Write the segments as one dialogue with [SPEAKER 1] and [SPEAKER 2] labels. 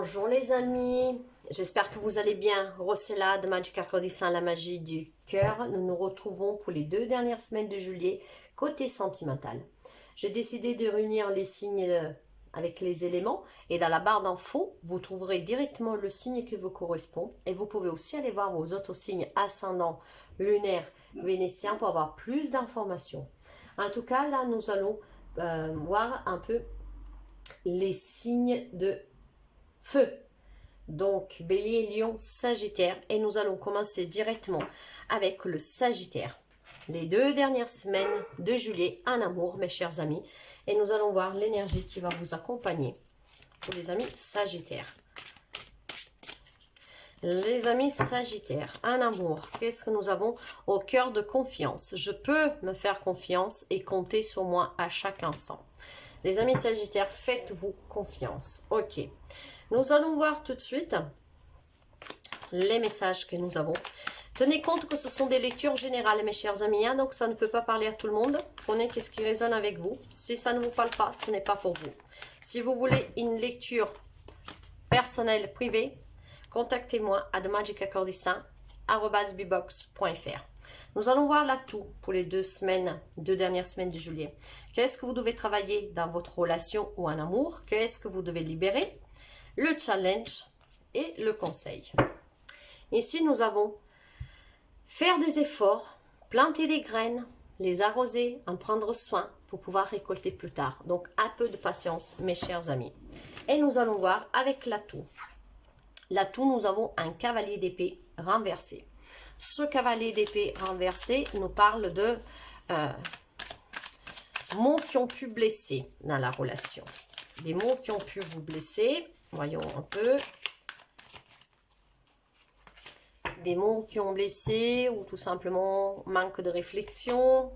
[SPEAKER 1] Bonjour les amis, j'espère que vous allez bien. Rossella de Magic Arcodissin, la magie du cœur. Nous nous retrouvons pour les 2 dernières semaines de juillet, côté sentimental. J'ai décidé de réunir les signes avec les éléments et dans la barre d'infos, vous trouverez directement le signe qui vous correspond. Et vous pouvez aussi aller voir vos autres signes ascendants, lunaires, vénitiens pour avoir plus d'informations. En tout cas, là, nous allons voir un peu les signes de feu. Donc, Bélier, Lion, Sagittaire. Et nous allons commencer directement avec le Sagittaire. Les 2 dernières semaines de juillet en amour, mes chers amis. Et nous allons voir l'énergie qui va vous accompagner pour les amis Sagittaires. Les amis Sagittaires, en amour, qu'est-ce que nous avons au cœur de confiance? Je peux me faire confiance et compter sur moi à chaque instant. Les amis Sagittaires, faites-vous confiance. Ok. Nous allons voir tout de suite les messages que nous avons. Tenez compte que ce sont des lectures générales, mes chers amis, hein, donc ça ne peut pas parler à tout le monde. Prenez ce qui résonne avec vous. Si ça ne vous parle pas, ce n'est pas pour vous. Si vous voulez une lecture personnelle, privée, contactez-moi à themagicacordissin@bbox.fr. Nous allons voir l'atout pour les 2 dernières semaines de juillet. Qu'est-ce que vous devez travailler dans votre relation ou en amour? Qu'est-ce que vous devez libérer? Le challenge et le conseil. Ici, nous avons faire des efforts, planter des graines, les arroser, en prendre soin pour pouvoir récolter plus tard. Donc, un peu de patience, mes chers amis. Et nous allons voir avec l'atout. L'atout, nous avons un cavalier d'épée renversé. Ce cavalier d'épée renversé nous parle de mots qui ont pu blesser dans la relation. Des mots qui ont pu vous blesser. Voyons un peu. Des mots qui ont blessé ou tout simplement manque de réflexion.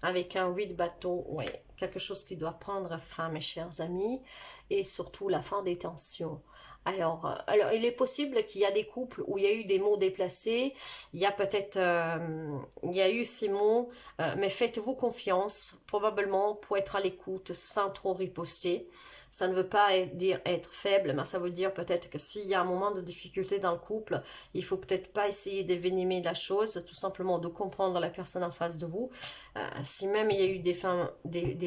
[SPEAKER 1] Avec un 8 de bâton, ouais, quelque chose qui doit prendre fin, mes chers amis. Et surtout la fin des tensions. Alors, il est possible qu'il y a des couples où il y a eu des mots déplacés, il y a peut-être, il y a eu ces mots, mais faites-vous confiance, probablement pour être à l'écoute sans trop riposter. Ça ne veut pas dire être faible, mais ça veut dire peut-être que s'il y a un moment de difficulté dans le couple, il faut peut-être pas essayer d'évenimer la chose, tout simplement de comprendre la personne en face de vous. Si même il y a eu des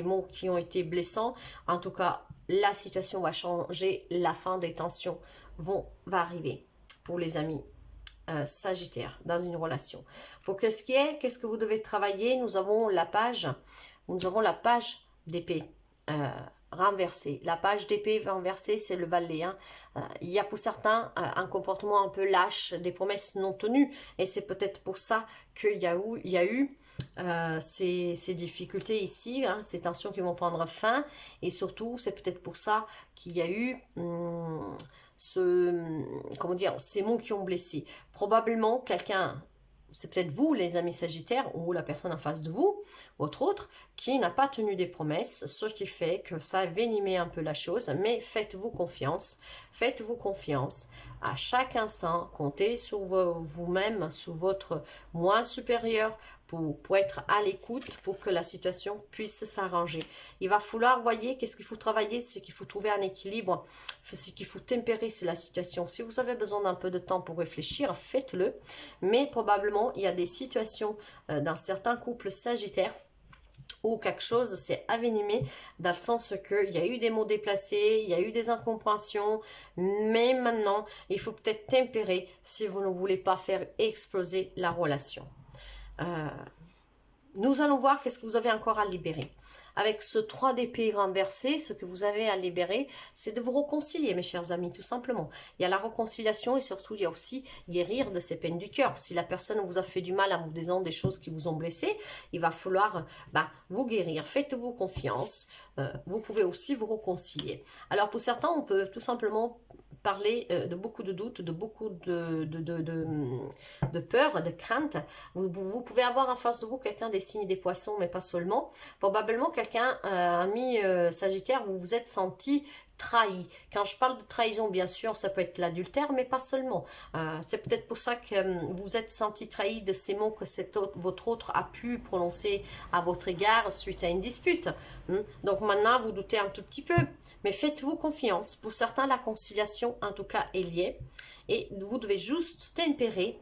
[SPEAKER 1] mots qui ont été blessants, en tout cas, la situation va changer, la fin des tensions va arriver pour les amis Sagittaires dans une relation. Pour qu'est-ce que vous devez travailler? Nous avons la page d'épée renversée. La page d'épée renversée, c'est le valet. Hein. Il y a pour certains un comportement un peu lâche, des promesses non tenues, et c'est peut-être pour ça qu'il y a eu ces difficultés ici, hein, ces tensions qui vont prendre fin, et surtout c'est peut-être pour ça qu'il y a eu ces mots qui ont blessé. Probablement quelqu'un, c'est peut-être vous les amis Sagittaires ou la personne en face de vous, autre, qui n'a pas tenu des promesses, ce qui fait que ça a venimé un peu la chose, mais faites-vous confiance à chaque instant, comptez sur vous-même, sur votre moi supérieur pour être à l'écoute, pour que la situation puisse s'arranger. Il va falloir, voyez, qu'est-ce qu'il faut travailler, c'est qu'il faut trouver un équilibre, c'est qu'il faut tempérer la situation. Si vous avez besoin d'un peu de temps pour réfléchir, faites-le, mais probablement il y a des situations dans certains couples sagittaires ou quelque chose s'est avenimé dans le sens qu'il y a eu des mots déplacés, il y a eu des incompréhensions, mais maintenant, il faut peut-être tempérer si vous ne voulez pas faire exploser la relation. Nous allons voir qu'est-ce que vous avez encore à libérer. Avec ce 3 d'épée renversé, ce que vous avez à libérer, c'est de vous réconcilier, mes chers amis, tout simplement. Il y a la réconciliation et surtout, il y a aussi guérir de ces peines du cœur. Si la personne vous a fait du mal en vous disant des choses qui vous ont blessé, il va falloir vous guérir. Faites-vous confiance. Vous pouvez aussi vous réconcilier. Alors, pour certains, on peut tout simplement parler de beaucoup de doutes, de beaucoup de peur, de crainte. Vous pouvez avoir en face de vous quelqu'un des signes des poissons, mais pas seulement. Probablement quelqu'un, ami Sagittaire, vous vous êtes senti trahi. Quand je parle de trahison, bien sûr, ça peut être l'adultère, mais pas seulement. C'est peut-être pour ça que vous êtes senti trahi de ces mots que votre autre a pu prononcer à votre égard suite à une dispute. Donc maintenant, vous doutez un tout petit peu, mais faites-vous confiance. Pour certains, la conciliation, en tout cas, est liée. Et vous devez juste tempérer.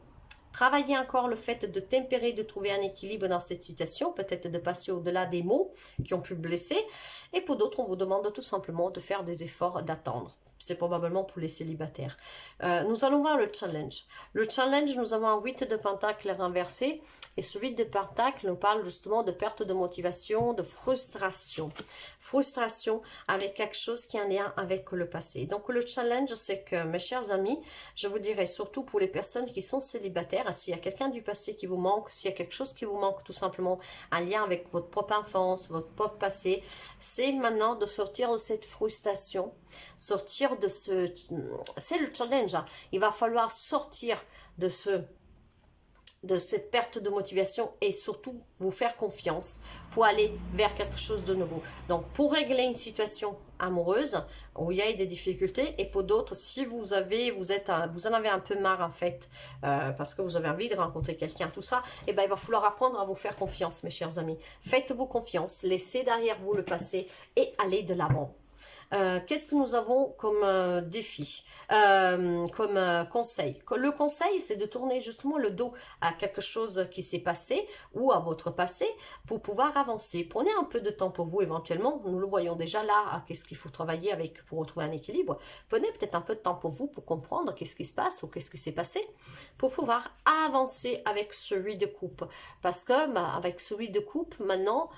[SPEAKER 1] Travailler encore le fait de tempérer, de trouver un équilibre dans cette situation, peut-être de passer au-delà des mots qui ont pu blesser. Et pour d'autres, on vous demande tout simplement de faire des efforts, d'attendre. C'est probablement pour les célibataires. Nous allons voir le challenge. Le challenge, nous avons un 8 de pentacles renversé. Et ce 8 de pentacles nous parle justement de perte de motivation, de frustration. Frustration avec quelque chose qui a un lien avec le passé. Donc le challenge, c'est que, mes chers amis, je vous dirais surtout pour les personnes qui sont célibataires, s'il y a quelqu'un du passé qui vous manque, s'il y a quelque chose qui vous manque, tout simplement un lien avec votre propre enfance, votre propre passé, c'est maintenant de sortir de cette frustration, sortir de ce... C'est le challenge, hein. Il va falloir sortir de cette perte de motivation et surtout vous faire confiance pour aller vers quelque chose de nouveau. Donc pour régler une situation amoureuse où il y a des difficultés, et pour d'autres, si vous en avez un peu marre en fait, parce que vous avez envie de rencontrer quelqu'un, tout ça, et ben il va falloir apprendre à vous faire confiance, mes chers amis. Faites-vous confiance, laissez derrière vous le passé et allez de l'avant. Qu'est-ce que nous avons comme défi, comme conseil? Le conseil, c'est de tourner justement le dos à quelque chose qui s'est passé ou à votre passé pour pouvoir avancer. Prenez un peu de temps pour vous éventuellement. Nous le voyons déjà là, qu'est-ce qu'il faut travailler avec pour retrouver un équilibre. Prenez peut-être un peu de temps pour vous pour comprendre qu'est-ce qui se passe ou qu'est-ce qui s'est passé pour pouvoir avancer avec ce 8 de coupe. Parce que avec ce 8 de coupe, maintenant,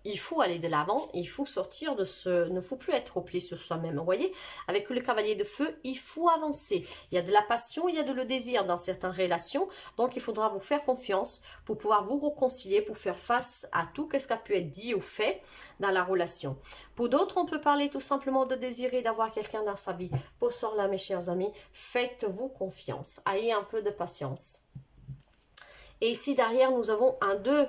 [SPEAKER 1] il faut aller de l'avant, il faut sortir de ce... ne faut plus être replié sur soi-même, vous voyez. Avec le cavalier de feu, il faut avancer. Il y a de la passion, il y a de le désir dans certaines relations, donc il faudra vous faire confiance pour pouvoir vous réconcilier, pour faire face à tout ce qui a pu être dit ou fait dans la relation. Pour d'autres, on peut parler tout simplement de désirer d'avoir quelqu'un dans sa vie. Pour cela, mes chers amis, faites-vous confiance, ayez un peu de patience. Et ici, derrière, nous avons un 2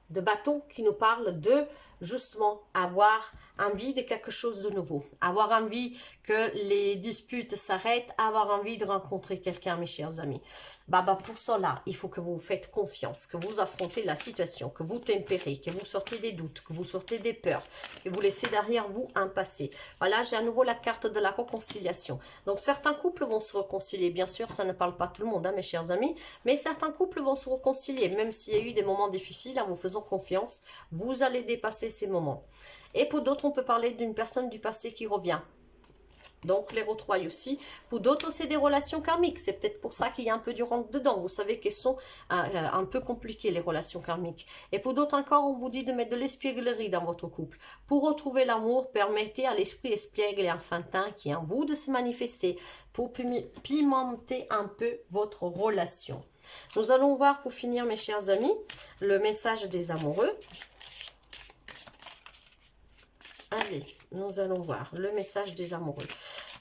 [SPEAKER 1] de bâton qui nous parle de justement avoir envie de quelque chose de nouveau, avoir envie que les disputes s'arrêtent, avoir envie de rencontrer quelqu'un, mes chers amis. Pour cela, il faut que vous faites confiance, que vous affrontez la situation, que vous tempérez, que vous sortez des doutes, que vous sortez des peurs, que vous laissez derrière vous un passé. Voilà, j'ai à nouveau la carte de la réconciliation. Donc, certains couples vont se réconcilier. Bien sûr, ça ne parle pas tout le monde, hein, mes chers amis, mais certains couples vont se réconcilier, même s'il y a eu des moments difficiles, en vous faisant confiance, vous allez dépasser ces moments. Et pour d'autres, on peut parler d'une personne du passé qui revient. Donc, les retrouvailles aussi. Pour d'autres, c'est des relations karmiques. C'est peut-être pour ça qu'il y a un peu du rentre dedans. Vous savez qu'elles sont un peu compliquées, les relations karmiques. Et pour d'autres encore, on vous dit de mettre de l'espièglerie dans votre couple. Pour retrouver l'amour, permettez à l'esprit espiègle et enfantin qui est en vous de se manifester pour pimenter un peu votre relation. Nous allons voir, pour finir, mes chers amis, le message des amoureux. Allez, nous allons voir le message des amoureux.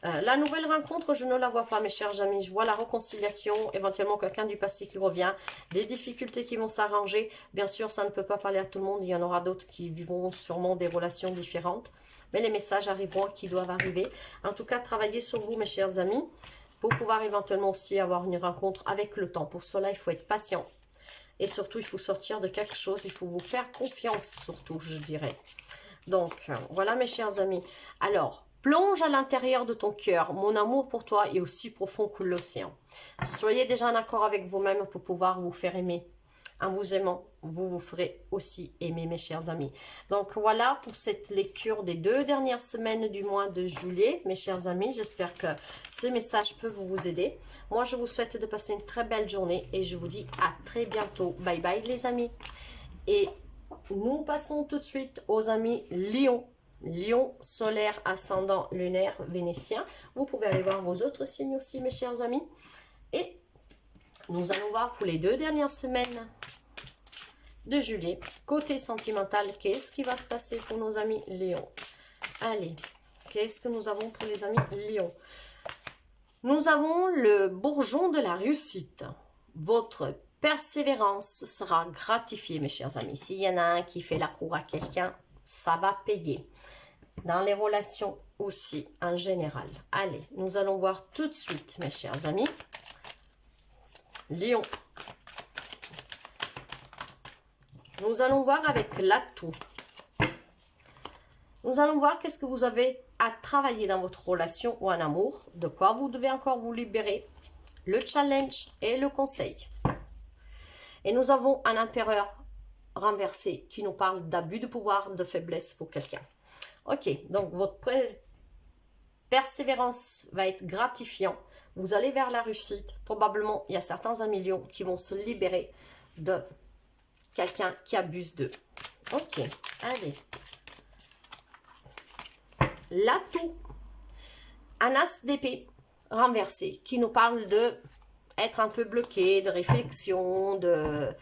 [SPEAKER 1] La nouvelle rencontre, je ne la vois pas, mes chers amis. Je vois la réconciliation, éventuellement quelqu'un du passé qui revient, des difficultés qui vont s'arranger. Bien sûr, ça ne peut pas parler à tout le monde. Il y en aura d'autres qui vivront sûrement des relations différentes. Mais les messages arriveront qui doivent arriver. En tout cas, travaillez sur vous, mes chers amis, pour pouvoir éventuellement aussi avoir une rencontre avec le temps. Pour cela, il faut être patient. Et surtout, il faut sortir de quelque chose. Il faut vous faire confiance, surtout, je dirais. Donc, voilà mes chers amis. Alors, plonge à l'intérieur de ton cœur. Mon amour pour toi est aussi profond que l'océan. Soyez déjà en accord avec vous-même pour pouvoir vous faire aimer. En vous aimant, vous vous ferez aussi aimer, mes chers amis. Donc, voilà pour cette lecture des 2 dernières semaines du mois de juillet, mes chers amis. J'espère que ces messages peuvent vous aider. Moi, je vous souhaite de passer une très belle journée et je vous dis à très bientôt. Bye bye, les amis. Et nous passons tout de suite aux amis Lion. Lion, solaire, ascendant, lunaire, vénitien. Vous pouvez aller voir vos autres signes aussi, mes chers amis. Et nous allons voir pour les 2 dernières semaines de juillet. Côté sentimental, qu'est-ce qui va se passer pour nos amis Lion? Allez, qu'est-ce que nous avons pour les amis Lion? Nous avons le bourgeon de la réussite. Votre persévérance sera gratifiée, mes chers amis. S'il y en a un qui fait la cour à quelqu'un, ça va payer. dans les relations aussi en général. Allez, nous allons voir tout de suite, mes chers amis. Lion. Nous allons voir avec l'atout. Nous allons voir qu'est-ce que vous avez à travailler dans votre relation ou en amour, de quoi vous devez encore vous libérer, le challenge et le conseil. Et nous avons un empereur renversé qui nous parle d'abus de pouvoir, de faiblesse pour quelqu'un. Ok, donc votre persévérance va être gratifiant. Vous allez vers la réussite. Probablement, il y a certains amis lions qui vont se libérer de quelqu'un qui abuse d'eux. Ok, allez. L'atout, un as d'épée renversé qui nous parle de être un peu bloqué, de réflexion, de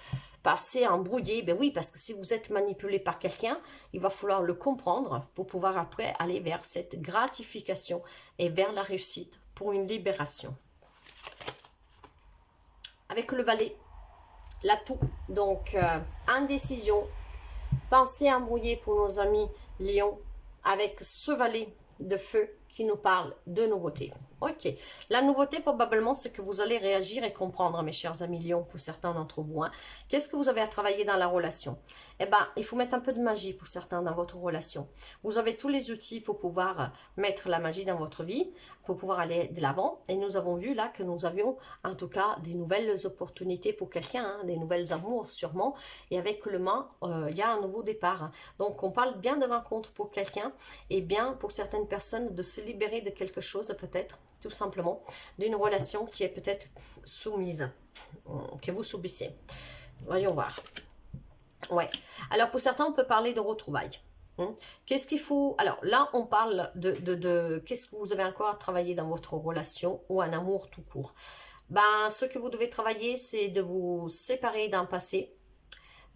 [SPEAKER 1] passer embrouillé. Ben oui, parce que si vous êtes manipulé par quelqu'un, il va falloir le comprendre pour pouvoir après aller vers cette gratification et vers la réussite pour une libération. Avec le valet, l'atout, donc indécision, pensée embrouillée pour nos amis lions, avec ce valet de feu qui nous parle de nouveauté. Ok, la nouveauté probablement c'est que vous allez réagir et comprendre, mes chers amis lions, pour certains d'entre vous. Hein. Qu'est-ce que vous avez à travailler dans la relation? Eh bien, il faut mettre un peu de magie pour certains dans votre relation. Vous avez tous les outils pour pouvoir mettre la magie dans votre vie, pour pouvoir aller de l'avant. Et nous avons vu là que nous avions en tout cas des nouvelles opportunités pour quelqu'un, hein, des nouvelles amours sûrement. Et avec le main, il y a un nouveau départ. Hein. Donc on parle bien de rencontre pour quelqu'un et bien pour certaines personnes de se libérer de quelque chose peut-être, tout simplement, d'une relation qui est peut-être soumise, que vous subissez. Voyons voir. Ouais. Alors pour certains, on peut parler de retrouvailles. Qu'est-ce qu'il faut? Alors là, on parle de qu'est-ce que vous avez encore à travailler dans votre relation ou un amour tout court. Ben, ce que vous devez travailler, c'est de vous séparer d'un passé,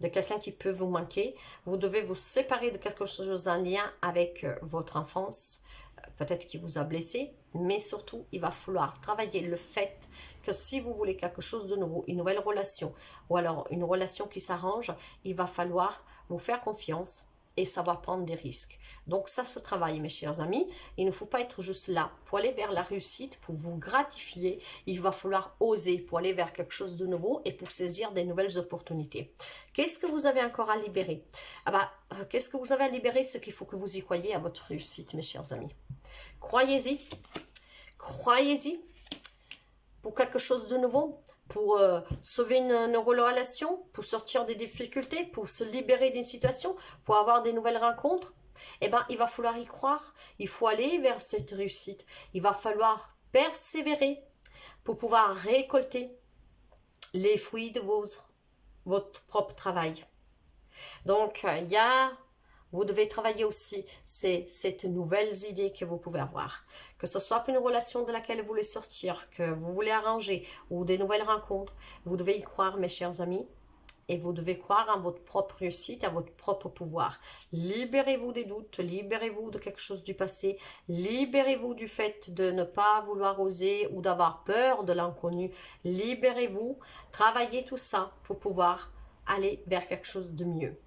[SPEAKER 1] de quelqu'un qui peut vous manquer. Vous devez vous séparer de quelque chose en lien avec votre enfance, peut-être qui vous a blessé, mais surtout, il va falloir travailler le fait que si vous voulez quelque chose de nouveau, une nouvelle relation, ou alors une relation qui s'arrange, il va falloir vous faire confiance et savoir prendre des risques. Donc ça se travaille, mes chers amis. Il ne faut pas être juste là pour aller vers la réussite, pour vous gratifier. Il va falloir oser pour aller vers quelque chose de nouveau et pour saisir des nouvelles opportunités. Qu'est-ce que vous avez encore à libérer? Ah bah, qu'est-ce que vous avez à libérer? C'est qu'il faut que vous y croyez à votre réussite, mes chers amis. Croyez-y. Croyez-y pour quelque chose de nouveau, pour sauver une relation, pour sortir des difficultés, pour se libérer d'une situation, pour avoir des nouvelles rencontres. Eh bien, il va falloir y croire. Il faut aller vers cette réussite. Il va falloir persévérer pour pouvoir récolter les fruits de votre propre travail. Donc, vous devez travailler aussi cette nouvelles idées que vous pouvez avoir. Que ce soit une relation de laquelle vous voulez sortir, que vous voulez arranger, ou des nouvelles rencontres. Vous devez y croire, mes chers amis. Et vous devez croire en votre propre réussite, à votre propre pouvoir. Libérez-vous des doutes, libérez-vous de quelque chose du passé, libérez-vous du fait de ne pas vouloir oser ou d'avoir peur de l'inconnu. Libérez-vous, travaillez tout ça pour pouvoir aller vers quelque chose de mieux.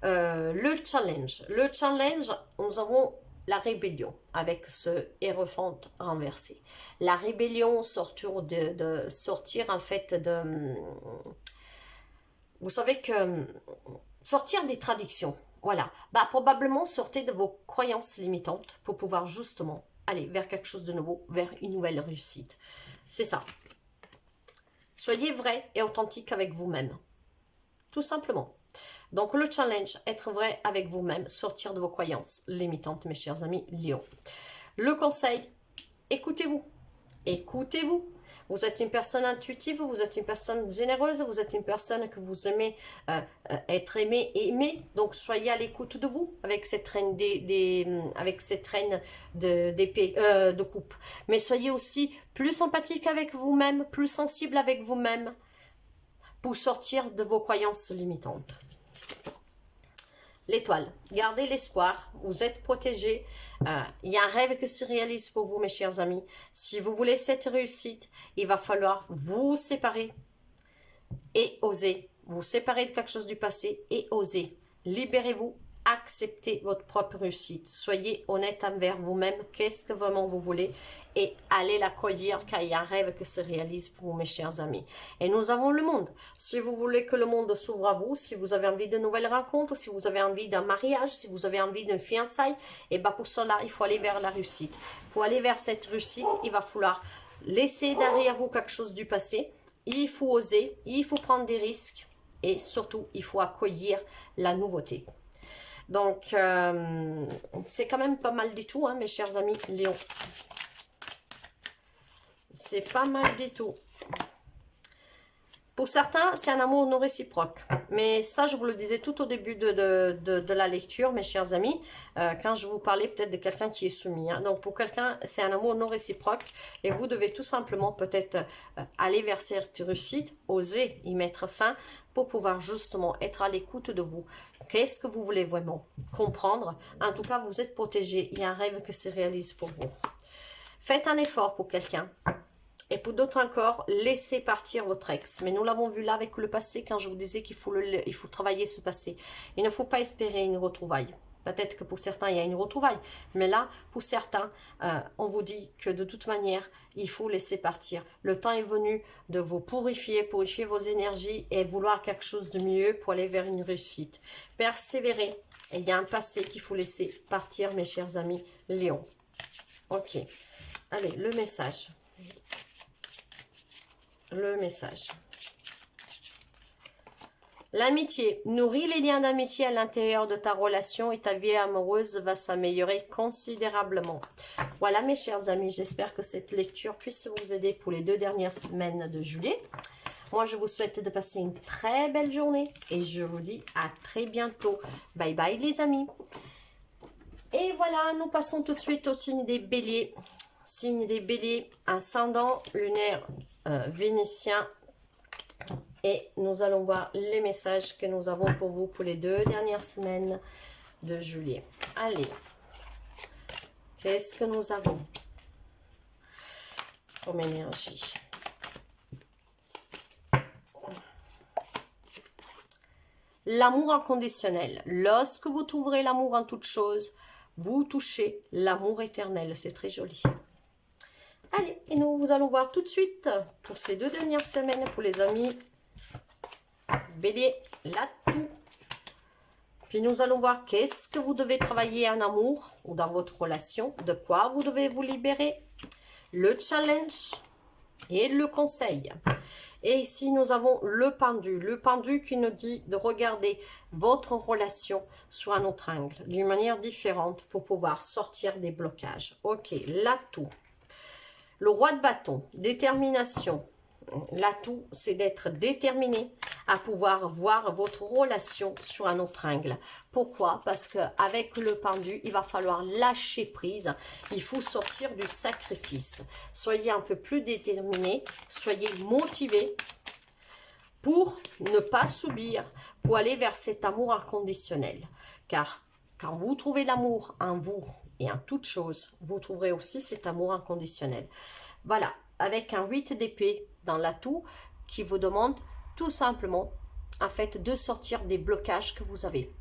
[SPEAKER 1] Le challenge, nous avons la rébellion avec ce Hiérophant renversé. La rébellion sortir en fait de... Vous savez que sortir des traditions, voilà. Bah, probablement sortez de vos croyances limitantes pour pouvoir justement aller vers quelque chose de nouveau, vers une nouvelle réussite. C'est ça. Soyez vrai et authentique avec vous-même. Tout simplement. Donc le challenge, être vrai avec vous-même, sortir de vos croyances limitantes, mes chers amis Lion. Le conseil, écoutez-vous. Écoutez-vous. Vous êtes une personne intuitive, vous êtes une personne généreuse, vous êtes une personne que vous aimez être aimé et aimé. Donc soyez à l'écoute de vous avec cette reine d'épée, de coupe. Mais soyez aussi plus sympathique avec vous-même, plus sensible avec vous-même pour sortir de vos croyances limitantes. L'étoile, gardez l'espoir, vous êtes protégés, il y a un rêve qui se réalise pour vous, mes chers amis. Si vous voulez cette réussite, il va falloir vous séparer et oser, vous séparer de quelque chose du passé et oser. Libérez-vous, acceptez votre propre réussite. Soyez honnête envers vous-même. Qu'est-ce que vraiment vous voulez? Et allez l'accueillir, car il y a un rêve qui se réalise pour vous, mes chers amis. Et nous avons le monde. Si vous voulez que le monde s'ouvre à vous, si vous avez envie de nouvelles rencontres, si vous avez envie d'un mariage, si vous avez envie d'une fiançaille, et bien pour cela, il faut aller vers la réussite. Pour aller vers cette réussite, il va falloir laisser derrière vous quelque chose du passé. Il faut oser, il faut prendre des risques. Et surtout, il faut accueillir la nouveauté. Donc, c'est quand même pas mal du tout, hein, mes chers amis Lion. C'est pas mal du tout. Pour certains, c'est un amour non réciproque. Mais ça, je vous le disais tout au début de la lecture, mes chers amis, quand je vous parlais peut-être de quelqu'un qui est soumis. Hein. Donc, pour quelqu'un, c'est un amour non réciproque. Et vous devez tout simplement peut-être aller vers cette réussite, oser y mettre fin pour pouvoir justement être à l'écoute de vous. Qu'est-ce que vous voulez vraiment comprendre? En tout cas, vous êtes protégé. Il y a un rêve qui se réalise pour vous. Faites un effort pour quelqu'un. Et pour d'autres encore, laissez partir votre ex. Mais nous l'avons vu là avec le passé, quand je vous disais qu'il faut, il faut travailler ce passé. Il ne faut pas espérer une retrouvaille. Peut-être que pour certains, il y a une retrouvaille. Mais là, pour certains, on vous dit que de toute manière, il faut laisser partir. Le temps est venu de vous purifier vos énergies et vouloir quelque chose de mieux pour aller vers une réussite. Persévérer. Et il y a un passé qu'il faut laisser partir, mes chers amis Lion. Ok. Allez, le message. Le message. L'amitié. Nourris les liens d'amitié à l'intérieur de ta relation et ta vie amoureuse va s'améliorer considérablement. Voilà mes chers amis, j'espère que cette lecture puisse vous aider pour les 2 dernières semaines de juillet. Moi, je vous souhaite de passer une très belle journée et je vous dis à très bientôt. Bye bye les amis. Et voilà, nous passons tout de suite au signe des béliers. Signe des béliers, ascendant lunaire vénitien. Et nous allons voir les messages que nous avons pour vous pour les 2 dernières semaines de juillet. Allez, qu'est-ce que nous avons comme énergie? L'amour inconditionnel. Lorsque vous trouverez l'amour en toute chose, vous touchez l'amour éternel. C'est très joli. Allez, et nous allons voir tout de suite pour ces 2 dernières semaines pour les amis bélier, l'atout. Puis nous allons voir qu'est-ce que vous devez travailler en amour ou dans votre relation, de quoi vous devez vous libérer, le challenge et le conseil. Et ici, nous avons le pendu qui nous dit de regarder votre relation sous un autre angle, d'une manière différente pour pouvoir sortir des blocages. Ok, l'atout. Le roi de bâton, détermination. L'atout, c'est d'être déterminé à pouvoir voir votre relation sur un autre angle. Pourquoi? Parce qu'avec le pendu, il va falloir lâcher prise. Il faut sortir du sacrifice. Soyez un peu plus déterminé, soyez motivé pour ne pas subir, pour aller vers cet amour inconditionnel. Car quand vous trouvez l'amour en vous et en toute chose, vous trouverez aussi cet amour inconditionnel. Voilà, avec un 8 d'épée dans l'atout qui vous demande tout simplement, en fait, de sortir des blocages que vous avez.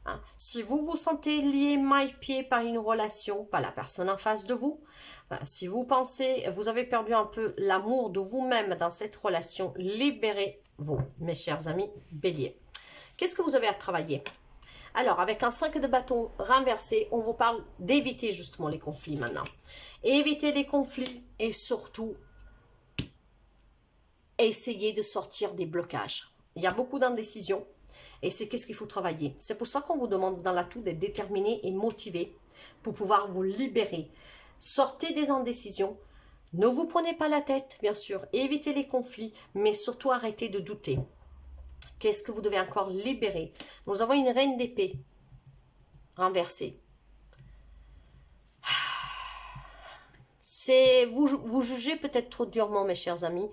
[SPEAKER 1] Hein? Si vous vous sentez lié main et pied par une relation, pas la personne en face de vous, si vous pensez, vous avez perdu un peu l'amour de vous-même dans cette relation, libérez-vous, mes chers amis bélier. Qu'est-ce que vous avez à travailler? Alors, avec un 5 de bâton renversé, on vous parle d'éviter justement les conflits maintenant. Éviter les conflits et surtout, essayer de sortir des blocages. Il y a beaucoup d'indécision et c'est qu'est-ce qu'il faut travailler. C'est pour ça qu'on vous demande dans l'atout d'être déterminé et motivé pour pouvoir vous libérer. Sortez des indécisions. Ne vous prenez pas la tête, bien sûr. Évitez les conflits, mais surtout arrêtez de douter. Qu'est-ce que vous devez encore libérer? Nous avons une reine d'épée renversée. Vous jugez peut-être trop durement, mes chers amis.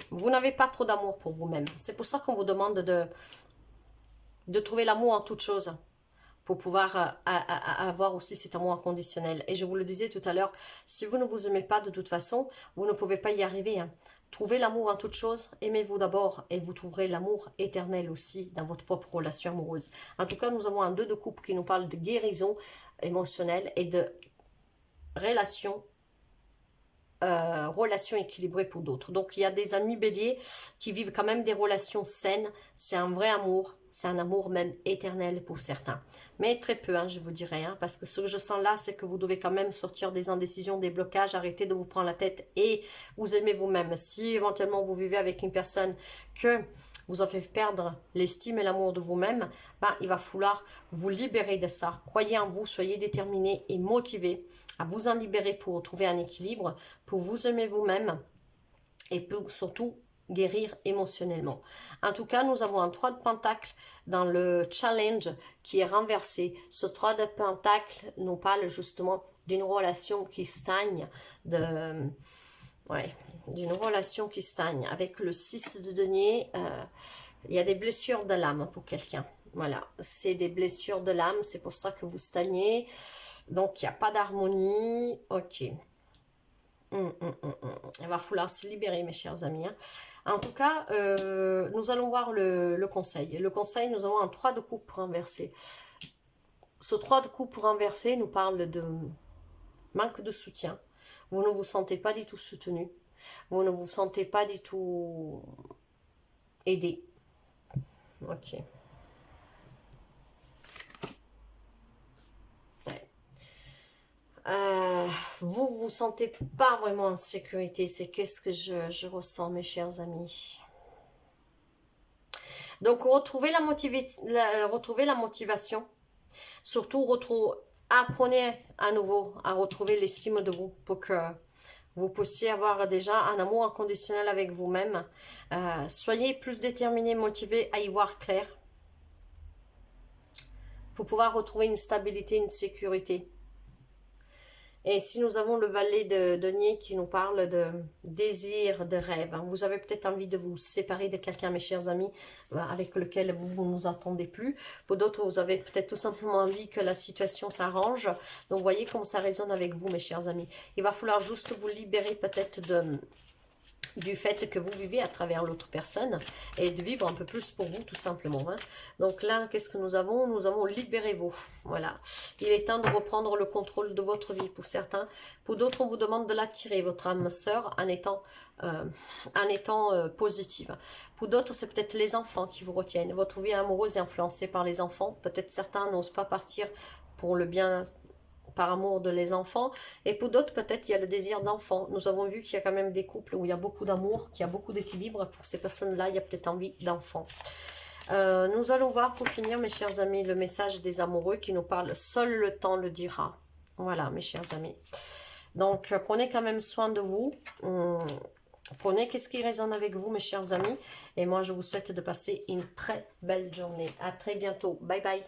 [SPEAKER 1] Vous n'avez pas trop d'amour pour vous-même. C'est pour ça qu'on vous demande de trouver l'amour en toute chose pour pouvoir avoir aussi cet amour inconditionnel. Et je vous le disais tout à l'heure, si vous ne vous aimez pas de toute façon, vous ne pouvez pas y arriver. Hein. Trouvez l'amour en toute chose, aimez-vous d'abord et vous trouverez l'amour éternel aussi dans votre propre relation amoureuse. En tout cas, nous avons un 2 de coupe qui nous parle de guérison émotionnelle et de relation équilibrée pour d'autres. Donc, il y a des amis béliers qui vivent quand même des relations saines. C'est un vrai amour. C'est un amour même éternel pour certains. Mais très peu, hein, je vous dirais. Hein, parce que ce que je sens là, c'est que vous devez quand même sortir des indécisions, des blocages, arrêter de vous prendre la tête et vous aimer vous-même. Si éventuellement vous vivez avec une personne que vous en fait perdre l'estime et l'amour de vous-même, ben, il va falloir vous libérer de ça. Croyez en vous, soyez déterminés et motivés à vous en libérer pour trouver un équilibre, pour vous aimer vous-même et pour surtout guérir émotionnellement. En tout cas, nous avons un 3 de pentacle dans le challenge qui est renversé. Ce 3 de pentacle nous parle justement d'une relation qui stagne, d'une relation qui stagne. Avec le 6 de denier, il y a des blessures de l'âme pour quelqu'un. Voilà, c'est des blessures de l'âme, c'est pour ça que vous stagnez. Donc, il n'y a pas d'harmonie. Ok. Il va falloir se libérer, mes chers amis. Hein. En tout cas, nous allons voir le conseil. Le conseil, nous avons un 3 de coupe renversé. Ce 3 de coupe renversé nous parle de manque de soutien. Vous ne vous sentez pas du tout soutenu. Vous ne vous sentez pas du tout aidé. Ok. Vous vous sentez pas vraiment en sécurité. C'est qu'est-ce que je ressens, mes chers amis. Donc, retrouvez la motivation. Surtout, apprenez à nouveau à retrouver l'estime de vous pour que vous puissiez avoir déjà un amour inconditionnel avec vous-même. Soyez plus déterminés, motivés à y voir clair. Pour pouvoir retrouver une stabilité, une sécurité. Et si nous avons le valet de denier qui nous parle de désir, de rêve, hein, vous avez peut-être envie de vous séparer de quelqu'un, mes chers amis, avec lequel vous ne vous entendez plus. Pour d'autres, vous avez peut-être tout simplement envie que la situation s'arrange. Donc, voyez comment ça résonne avec vous, mes chers amis. Il va falloir juste vous libérer peut-être du fait que vous vivez à travers l'autre personne et de vivre un peu plus pour vous tout simplement. Hein. Donc là, qu'est-ce que nous avons? Nous avons libérez-vous. Voilà. Il est temps de reprendre le contrôle de votre vie pour certains. Pour d'autres, on vous demande de l'attirer, votre âme sœur, en étant positive. Pour d'autres, c'est peut-être les enfants qui vous retiennent. Votre vie amoureuse est influencée par les enfants. Peut-être certains n'osent pas partir pour le bien par amour de les enfants, et pour d'autres peut-être il y a le désir d'enfant. Nous avons vu qu'il y a quand même des couples où il y a beaucoup d'amour, qu'il y a beaucoup d'équilibre. Pour ces personnes-là, il y a peut-être envie d'enfant. Nous allons voir pour finir, mes chers amis, le message des amoureux qui nous parle. Seul le temps le dira. Voilà, mes chers amis. Donc, prenez quand même soin de vous. Prenez qu'est-ce qui résonne avec vous, mes chers amis. Et moi, je vous souhaite de passer une très belle journée. À très bientôt. Bye bye.